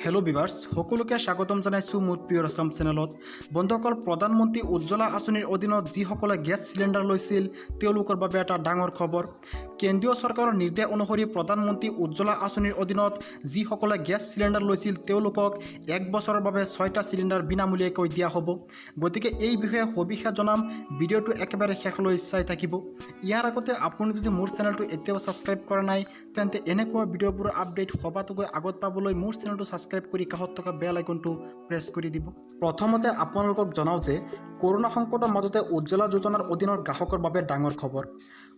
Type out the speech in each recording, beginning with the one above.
Hello विवार्स সকলোকে স্বাগতম জানাইছো মোৰ প্ৰিয় আসাম চেনেলত। বন্ধুসকল, প্ৰধানমন্ত্ৰী উজ্জ্বলা আঁচনিৰ অধীনত যিসকলে গেছ সিলিণ্ডাৰ লৈছিল তেওঁলোকৰ বাবে এটা ডাঙৰ খবৰ। কেন্দ্ৰীয় চৰকাৰৰ নিৰ্দেশ অনুসৰি প্ৰধানমন্ত্ৰী উজ্জ্বলা আঁচনিৰ অধীনত যিসকলে গেছ সিলিণ্ডাৰ লৈছিল তেওঁলোকক 1 বছৰৰ বাবে 6টা সিলিণ্ডাৰ বিনামূলীয়াকৈ দিয়া হ'ব। গতিকে এই বিষয়ে সবিশেষ জনাম, ভিডিঅ'টো একেবাৰে শেষলৈ চাই থাকিব। ইয়াৰ আগতে আপুনি যদি মোৰ চেনেলটো এতিয়াও ছাবস্ক্ৰাইব কৰা নাই তেন্তে এনেকুৱা ভিডিঅ'বোৰৰ আপডেট সবাতোকৈ আগত পাবলৈ মোৰ চেনেলটো ছাবস্ক্ৰাইব কৰি কাষত থকা বেল আইকনটো প্ৰেছ কৰি দিব। প্ৰথমতে আপোনালোকক জনাওঁ যে কৰোনা সংকটৰ মাজতে উজ্জ্বলা যোজনাৰ অধীনৰ গ্ৰাহকৰ বাবে ডাঙৰ খবৰ।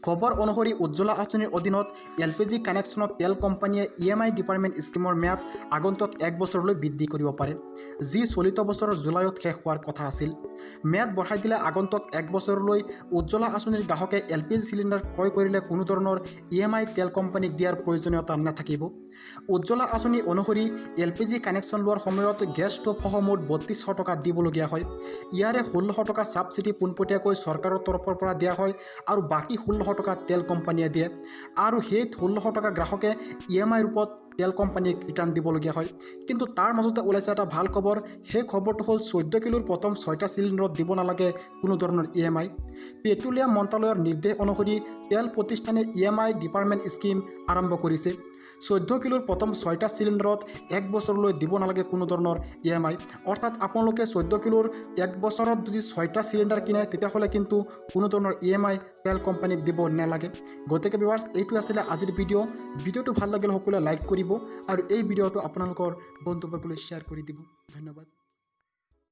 খবৰ অনুসৰি উজ্জ্বলা আঁচনিৰ অধীনত LPG কানেকশ্যনত তেল কোম্পানীয়ে EMI ডিপাৰ্টমেণ্ট স্কিমৰ ম্যাদ আগন্তুক 1 বছৰলৈ বৃদ্ধি কৰিব পাৰে, যি চলিত বছৰৰ জুলাইত শেষ হোৱাৰ কথা আছিল। ম্যাদ বঢ়াই দিলে আগন্তুক 1 বছৰলৈ উজ্জ্বলা আঁচনিৰ গ্ৰাহকে LPG চিলিণ্ডাৰ ক্ৰয় কৰিলে কোনো ধৰণৰ EMI তেল কোম্পানীক দিয়াৰ প্ৰয়োজনীয়তা নাথাকিব। উজ্জ্বলা আঁচনি অনুসৰি LPG কানেকশ্যন লোৱাৰ সময়ত গেছ ষ্ট'ভসহ মুঠ 3200 টকা দিবলগীয়া হয়। ইয়াৰে 1600 টকা ছাবচিডি পোনপটীয়াকৈ চৰকাৰৰ তৰফৰ পৰা দিয়া হয় আৰু বাকী 1600 টকা তেল কোম্পানীয়ে দিয়ে, আৰু সেই 1600 টকা গ্ৰাহকে EMI ৰূপত তেল কোম্পানীক ৰিটাৰ্ণ দিবলগীয়া হয়। কিন্তু তাৰ মাজতে ওলাইছে এটা ভাল খবৰ। সেই খবৰটো হ'ল 14 কিলোৰ প্ৰথম 6টা চিলিণ্ডাৰত দিব নালাগে কোনো ধৰণৰ EMI। পেট্ৰলিয়াম মন্ত্ৰালয়ৰ নিৰ্দেশ অনুসৰি তেল প্ৰতিষ্ঠানে EMI ডিপাৰ্টমেণ্ট স্কিম আৰম্ভ কৰিছে। 14 কিলোৰ প্ৰথম 6টা চিলিণ্ডাৰত 1 বছৰলৈ দিব নালাগে কোনো ধৰণৰ EMI। অৰ্থাৎ আপোনালোকে 14 কিলোৰ 1 বছৰত যদি 6টা চিলিণ্ডাৰ কিনে তেতিয়াহ'লে কিন্তু কোনো ধৰণৰ EMI তেল কোম্পানীক দিব নালাগে। গতিকে ভিউৱাৰ্ছ, এইটো আছিলে আজিৰ ভিডিঅ'টো ভাল লাগিলে সকলোৱে লাইক কৰিব আৰু এই ভিডিঅ'টো আপোনালোকৰ বন্ধুবৰ্গলৈ শ্বেয়াৰ কৰি দিব। ধন্যবাদ।